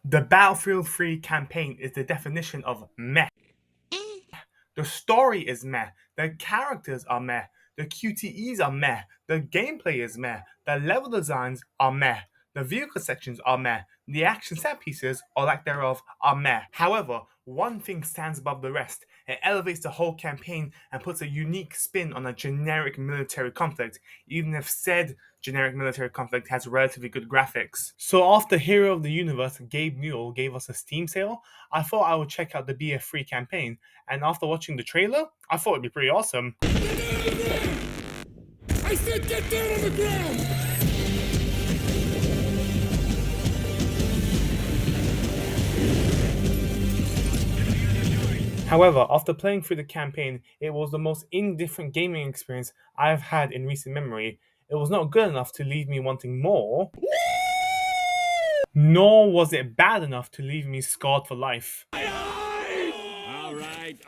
The Battlefield 3 campaign is the definition of meh. The story is meh. The characters are meh. The QTEs are meh. The gameplay is meh. The level designs are meh. The vehicle sections are meh. The action set pieces, or lack thereof, are meh. However, one thing stands above the rest. It elevates the whole campaign and puts a unique spin on a generic military conflict, even if said generic military conflict has relatively good graphics. So after Hero of the Universe, Gabe Newell gave us a Steam sale, I thought I would check out the BF3 campaign, and after watching the trailer, I thought it'd be pretty awesome. I said get down on the ground! However, after playing through the campaign, it was the most indifferent gaming experience I've had in recent memory. It was not good enough to leave me wanting more, nor was it bad enough to leave me scarred for life.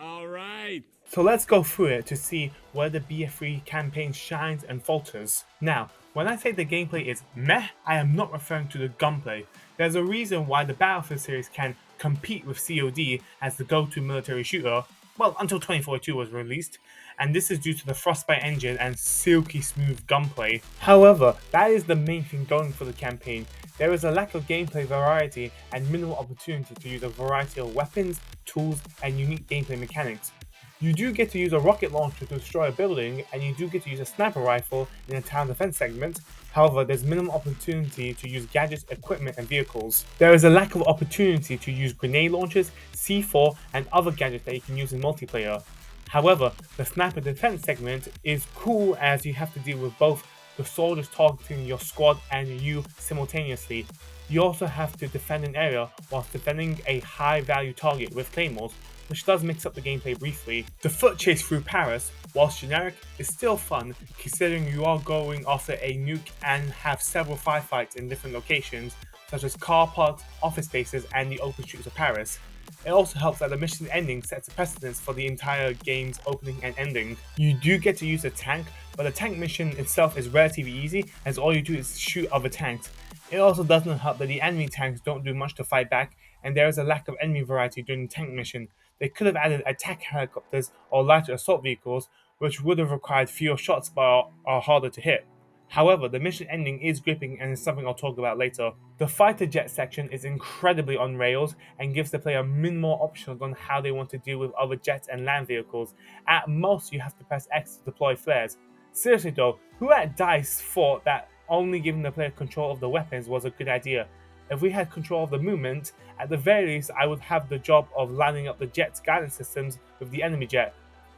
All right. So let's go through it to see where the BF3 campaign shines and falters. Now, when I say the gameplay is meh, I am not referring to the gunplay. There's a reason why the Battlefield series can compete with COD as the go-to military shooter, well, until 2042 was released, and this is due to the Frostbite engine and silky smooth gunplay. However, that is the main thing going for the campaign. There is a lack of gameplay variety and minimal opportunity to use a variety of weapons, tools, and unique gameplay mechanics. You do get to use a rocket launcher to destroy a building, and you do get to use a sniper rifle in a town defense segment. However, there's minimal opportunity to use gadgets, equipment, and vehicles. There is a lack of opportunity to use grenade launchers, C4, and other gadgets that you can use in multiplayer. However, the sniper defense segment is cool as you have to deal with both the soldiers targeting your squad and you simultaneously. You also have to defend an area whilst defending a high value target with claymores, which does mix up the gameplay briefly. The foot chase through Paris, whilst generic, is still fun considering you are going after a nuke and have several firefights in different locations, such as car parks, office spaces, and the open streets of Paris. It also helps that the mission ending sets a precedence for the entire game's opening and ending. You do get to use a tank, but the tank mission itself is relatively easy as all you do is shoot other tanks. It also doesn't help that the enemy tanks don't do much to fight back, and there is a lack of enemy variety during the tank mission. They could have added attack helicopters or lighter assault vehicles, which would have required fewer shots but are harder to hit. However, the mission ending is gripping and is something I'll talk about later. The fighter jet section is incredibly on rails and gives the player minimal options on how they want to deal with other jets and land vehicles. At most, you have to press X to deploy flares. Seriously though, who at DICE thought that only giving the player control of the weapons was a good idea? If we had control of the movement, at the very least I would have the job of lining up the jet's guidance systems with the enemy jet.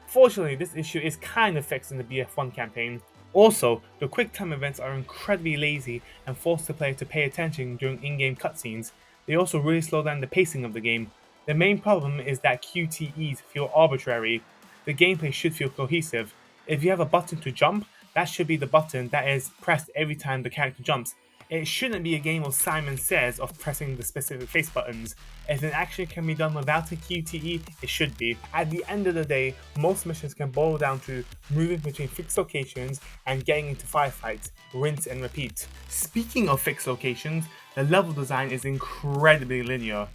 Fortunately, this issue is kind of fixed in the BF1 campaign. Also, the quick time events are incredibly lazy and force the player to pay attention during in-game cutscenes. They also really slow down the pacing of the game. The main problem is that QTEs feel arbitrary. The gameplay should feel cohesive. If you have a button to jump, that should be the button that is pressed every time the character jumps. It shouldn't be a game of Simon Says of pressing the specific face buttons. If an action can be done without a QTE, it should be. At the end of the day, most missions can boil down to moving between fixed locations and getting into firefights, rinse and repeat. Speaking of fixed locations, the level design is incredibly linear.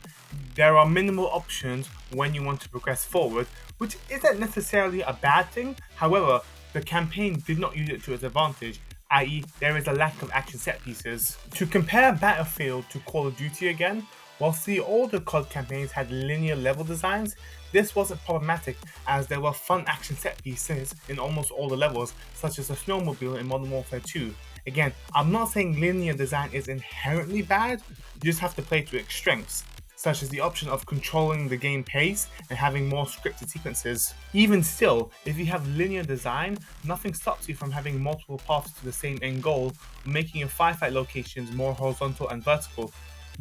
There are minimal options when you want to progress forward, which isn't necessarily a bad thing. However, the campaign did not use it to its advantage, i.e. there is a lack of action set pieces. To compare Battlefield to Call of Duty again, whilst the older COD campaigns had linear level designs, this wasn't problematic as there were fun action set pieces in almost all the levels, such as the snowmobile in Modern Warfare 2. Again, I'm not saying linear design is inherently bad, you just have to play to its strengths, such as the option of controlling the game pace and having more scripted sequences. Even still, if you have linear design, nothing stops you from having multiple paths to the same end goal, making your firefight locations more horizontal and vertical.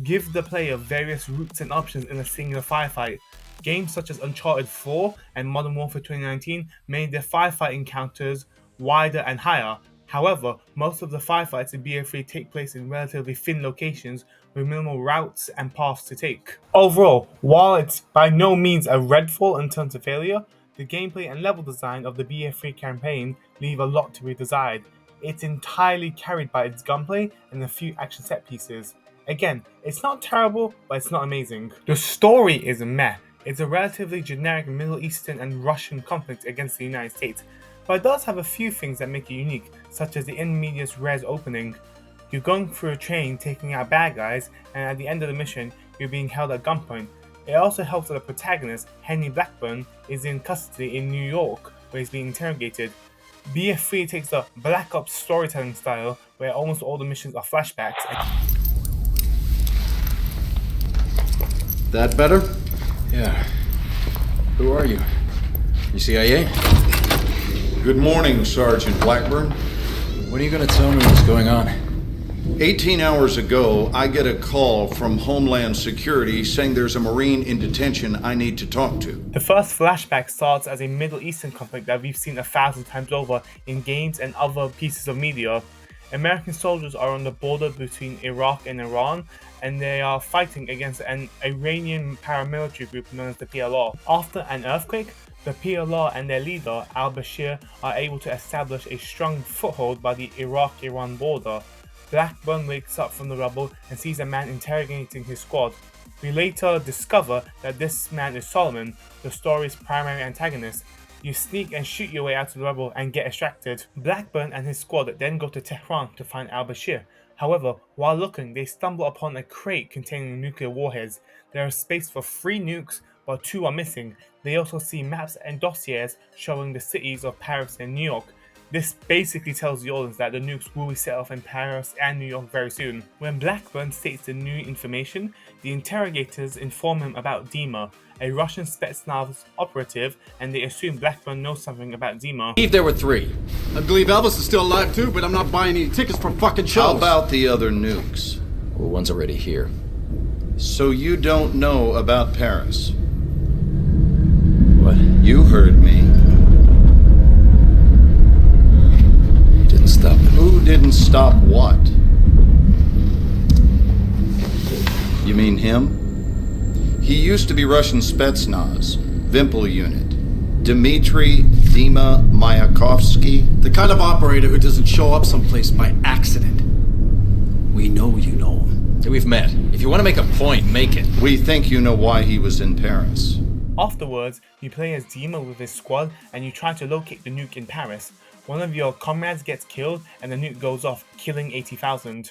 Give the player various routes and options in a singular firefight. Games such as Uncharted 4 and Modern Warfare 2019 made their firefight encounters wider and higher. However, most of the firefights in BF3 take place in relatively thin locations with minimal routes and paths to take. Overall, while it's by no means a Redfall in terms of failure, the gameplay and level design of the BF3 campaign leave a lot to be desired. It's entirely carried by its gunplay and a few action set pieces. Again, it's not terrible, but it's not amazing. The story is meh. It's a relatively generic Middle Eastern and Russian conflict against the United States, but it does have a few things that make it unique, such as the in medias res opening. You're going through a train taking out bad guys, and at the end of the mission, you're being held at gunpoint. It also helps that the protagonist, Henry Blackburn, is in custody in New York, where he's being interrogated. BF3 takes the Black Ops storytelling style, where almost all the missions are flashbacks. That better? Yeah. Who are you? You CIA? Good morning, Sergeant Blackburn. When are you gonna tell me what's going on? 18 hours ago, I get a call from Homeland Security saying there's a Marine in detention I need to talk to. The first flashback starts as a Middle Eastern conflict that we've seen 1,000 times over in games and other pieces of media. American soldiers are on the border between Iraq and Iran, and they are fighting against an Iranian paramilitary group known as the PLR. After an earthquake, the PLR and their leader, al-Bashir, are able to establish a strong foothold by the Iraq-Iran border. Blackburn wakes up from the rubble and sees a man interrogating his squad. We later discover that this man is Solomon, the story's primary antagonist. You sneak and shoot your way out of the rubble and get extracted. Blackburn and his squad then go to Tehran to find al-Bashir. However, while looking, they stumble upon a crate containing nuclear warheads. There is space for 3 nukes, but 2 are missing. They also see maps and dossiers showing the cities of Paris and New York. This basically tells the audience that the nukes will be set off in Paris and New York very soon. When Blackburn states the new information, the interrogators inform him about Dima, a Russian Spetsnaz operative, and they assume Blackburn knows something about Dima. If there were 3. I believe Elvis is still alive too, but I'm not buying any tickets for fucking shows. How about the other nukes? Well, one's already here. So you don't know about Paris? What? You heard me. He didn't stop them. Who didn't stop what? You mean him? He used to be Russian Spetsnaz, Vimpel Unit. Dmitry Dima Mayakovsky. The kind of operator who doesn't show up someplace by accident. We know you know him. We've met. If you want to make a point, make it. We think you know why he was in Paris. Afterwards, you play as Dima with his squad and you try to locate the nuke in Paris. One of your comrades gets killed and the nuke goes off, killing 80,000.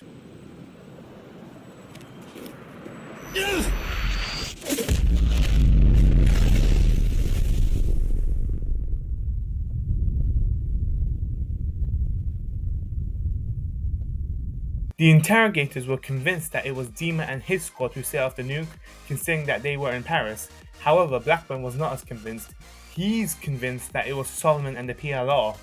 The interrogators were convinced that it was Dima and his squad who set off the nuke, considering that they were in Paris. However, Blackburn was not as convinced. He's convinced that it was Solomon and the PLR.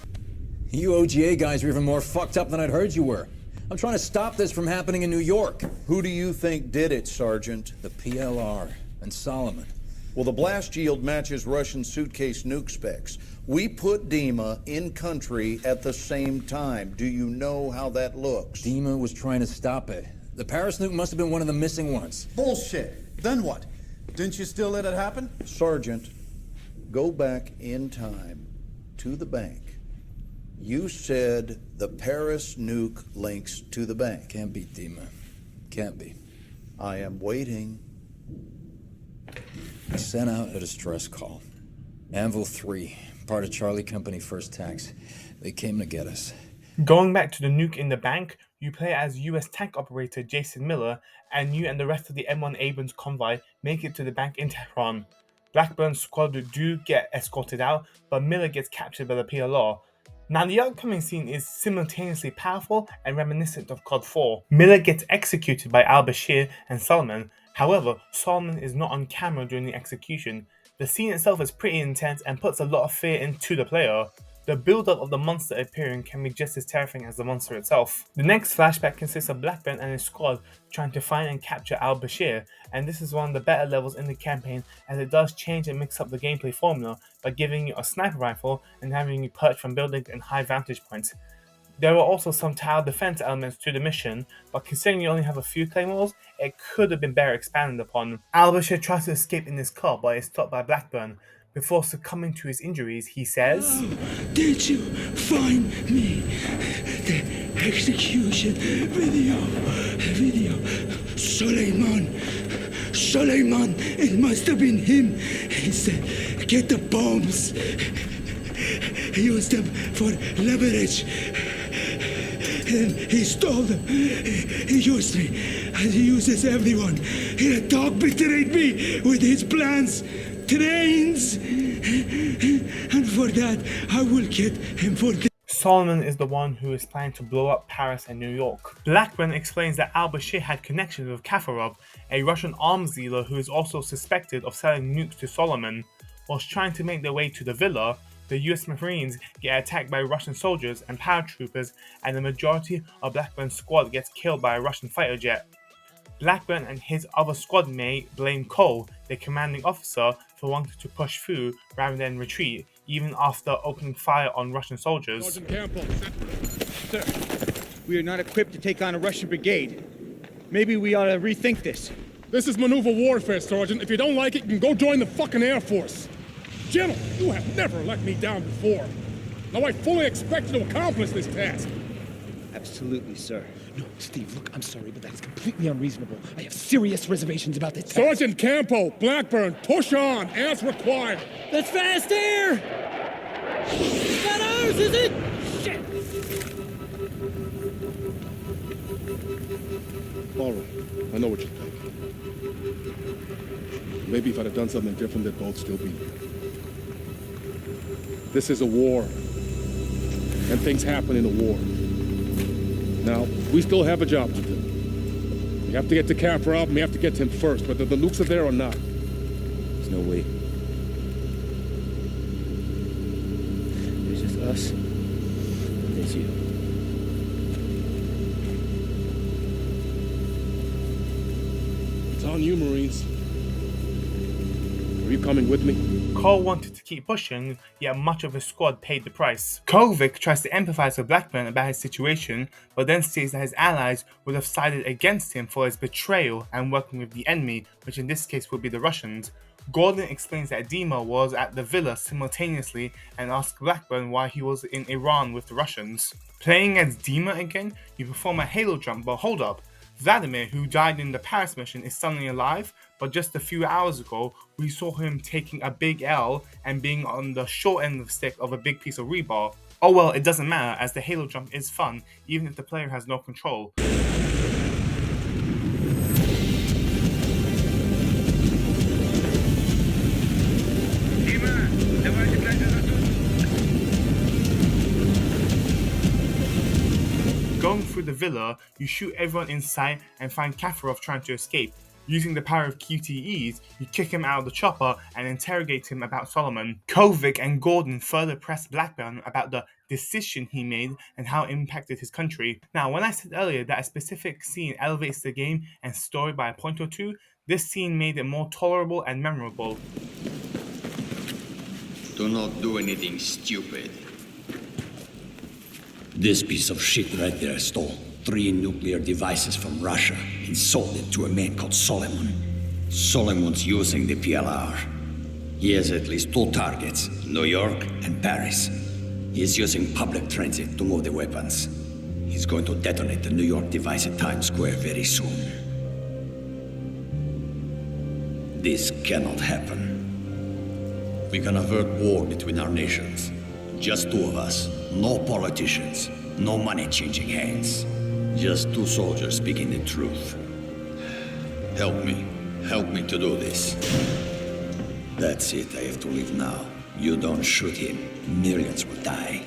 You OGA guys are even more fucked up than I'd heard you were. I'm trying to stop this from happening in New York. Who do you think did it, Sergeant? The PLR and Solomon. Well, the blast yield matches Russian suitcase nuke specs. We put Dima in country at the same time. Do you know how that looks? Dima was trying to stop it. The Paris nuke must have been one of the missing ones. Bullshit. Then what? Didn't you still let it happen? Sergeant, go back in time to the bank. You said the Paris nuke links to the bank. Can't be Dima. Can't be. I am waiting. I sent out a distress call. Anvil 3, part of Charlie Company First Tax. They came to get us. Going back to the nuke in the bank, you play as US tank operator Jason Miller, and you and the rest of the M1 Abrams convoy make it to the bank in Tehran. Blackburn's squad do get escorted out, but Miller gets captured by the PLR. Now the upcoming scene is simultaneously powerful and reminiscent of COD 4. Miller gets executed by al-Bashir and Solomon. However, Solomon is not on camera during the execution. The scene itself is pretty intense and puts a lot of fear into the player. The build-up of the monster appearing can be just as terrifying as the monster itself. The next flashback consists of Blackburn and his squad trying to find and capture al-Bashir, and this is one of the better levels in the campaign as it does change and mix up the gameplay formula by giving you a sniper rifle and having you perch from buildings and high vantage points. There are also some tower defense elements to the mission, but considering you only have a few claymores, it could have been better expanded upon. Al-Bashir tries to escape in his car but is stopped by Blackburn. Before succumbing to his injuries, he says, Did you find me? The execution video. Suleiman, it must have been him. He said, get the bombs. He used them for leverage. And he stole them. He used me, as he uses everyone. The dog betrayed me with his plans, trains. And for that, I will get him for this. Solomon is the one who is planning to blow up Paris and New York. Blackburn explains that al-Bashir had connections with Kafarov, a Russian arms dealer who is also suspected of selling nukes to Solomon. Whilst trying to make their way to the villa, the US Marines get attacked by Russian soldiers and paratroopers, and the majority of Blackburn's squad gets killed by a Russian fighter jet. Blackburn and his other squad mate blame Cole, their commanding officer, for wanting to push through rather than retreat, even after opening fire on Russian soldiers. Sergeant Campbell. Sir, we are not equipped to take on a Russian brigade. Maybe we ought to rethink this. This is maneuver warfare, Sergeant. If you don't like it, you can go join the fucking Air Force. General, you have never let me down before. Now I fully expect you to accomplish this task. Absolutely, sir. No, Steve, look, I'm sorry, but that's completely unreasonable. I have serious reservations about this. Sergeant Campo, Blackburn, push on as required. That's fast air! It's not ours, is it? Shit! All right, I know what you're thinking. Maybe if I'd have done something different, they'd both still be here. This is a war, and things happen in a war. Now, we still have a job to do. We have to get to Kafarov, and we have to get to him first, whether the nukes are there or not. There's no way. There's just us, and there's you. It's on you, Marines. Are you coming with me? Cole wanted to keep pushing, yet much of his squad paid the price. Kovic tries to empathize with Blackburn about his situation, but then states that his allies would have sided against him for his betrayal and working with the enemy, which in this case would be the Russians. Gordon explains that Dima was at the villa simultaneously and asks Blackburn why he was in Iran with the Russians. Playing as Dima again, you perform a halo jump, but hold up. Vladimir, who died in the Paris mission, is suddenly alive, but just a few hours ago, we saw him taking a big L and being on the short end of the stick of a big piece of rebar. Oh well, it doesn't matter, as the halo jump is fun, even if the player has no control. Going through the villa, you shoot everyone in sight and find Kafarov trying to escape. Using the power of QTEs, you kick him out of the chopper and interrogate him about Solomon. Kovic and Gordon further press Blackburn about the decision he made and how it impacted his country. Now, when I said earlier that a specific scene elevates the game and story by a point or two, this scene made it more tolerable and memorable. Do not do anything stupid. This piece of shit right there stole 3 nuclear devices from Russia and sold it to a man called Solomon. Solomon's using the PLR. He has at least 2 targets, New York and Paris. He's using public transit to move the weapons. He's going to detonate the New York device at Times Square very soon. This cannot happen. We can avert war between our nations. Just 2 of us. No politicians. No money changing hands. Just 2 soldiers speaking the truth. Help me. Help me to do this. That's it. I have to leave now. You don't shoot him. Millions will die.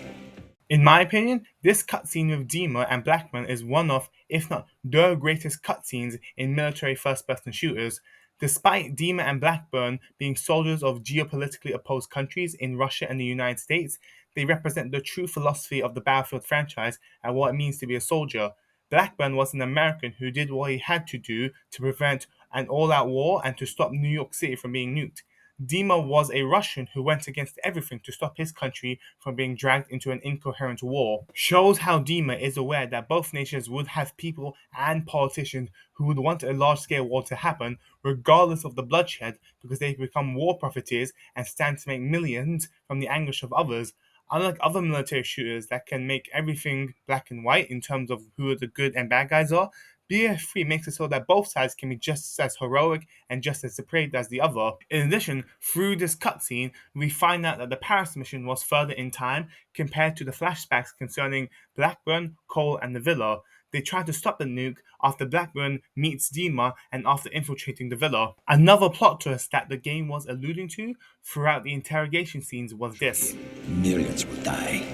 In my opinion, this cutscene with Dima and Blackburn is one of, if not the greatest cutscenes in military first-person shooters. Despite Dima and Blackburn being soldiers of geopolitically opposed countries in Russia and the United States, they represent the true philosophy of the Battlefield franchise and what it means to be a soldier. Blackburn was an American who did what he had to do to prevent an all-out war and to stop New York City from being nuked. Dima was a Russian who went against everything to stop his country from being dragged into an incoherent war. Shows how Dima is aware that both nations would have people and politicians who would want a large-scale war to happen, regardless of the bloodshed, because they become war profiteers and stand to make millions from the anguish of others. Unlike other military shooters that can make everything black and white in terms of who the good and bad guys are, BF3 makes it so that both sides can be just as heroic and just as depraved as the other. In addition, through this cutscene, we find out that the Paris mission was further in time compared to the flashbacks concerning Blackburn, Cole, and the Villa. They try to stop the nuke after Blackburn meets Dima and after infiltrating the Villa. Another plot twist that the game was alluding to throughout the interrogation scenes was this. Millions will die.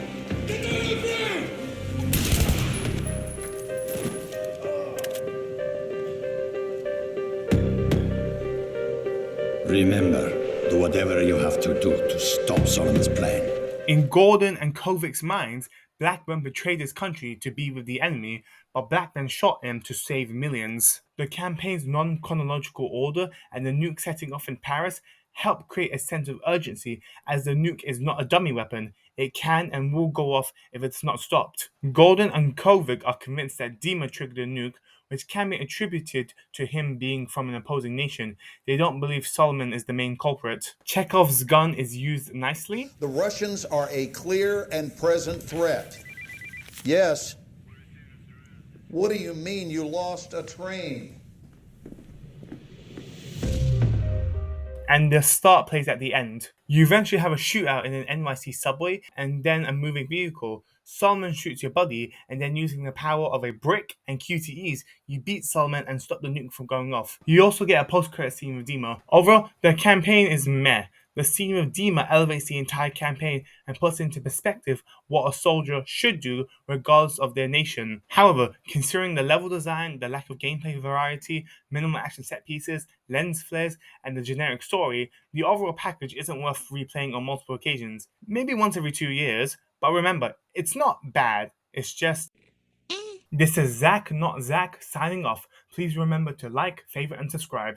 Remember, do whatever you have to do to stop Solomon's plan. In Gordon and Kovic's minds, Blackburn betrayed his country to be with the enemy, but Blackburn shot him to save millions. The campaign's non-chronological order and the nuke setting off in Paris help create a sense of urgency, as the nuke is not a dummy weapon. It can and will go off if it's not stopped. Gordon and Kovic are convinced that Dima triggered the nuke, which can be attributed to him being from an opposing nation. They don't believe Solomon is the main culprit. Chekhov's gun is used nicely. The Russians are a clear and present threat. Yes. What do you mean you lost a train? And the start plays at the end. You eventually have a shootout in an NYC subway and then a moving vehicle. Solomon shoots your buddy, and then using the power of a brick and QTEs, you beat Solomon and stop the nuke from going off. You also get a post-credit scene with Dima. Overall, the campaign is meh. The scene with Dima elevates the entire campaign and puts into perspective what a soldier should do regardless of their nation. However, considering the level design, the lack of gameplay variety, minimal action set pieces, lens flares, and the generic story, the overall package isn't worth replaying on multiple occasions. Maybe once every 2 years, but remember, it's not bad, it's just... This is Zach, not Zach, signing off. Please remember to like, favorite, and subscribe.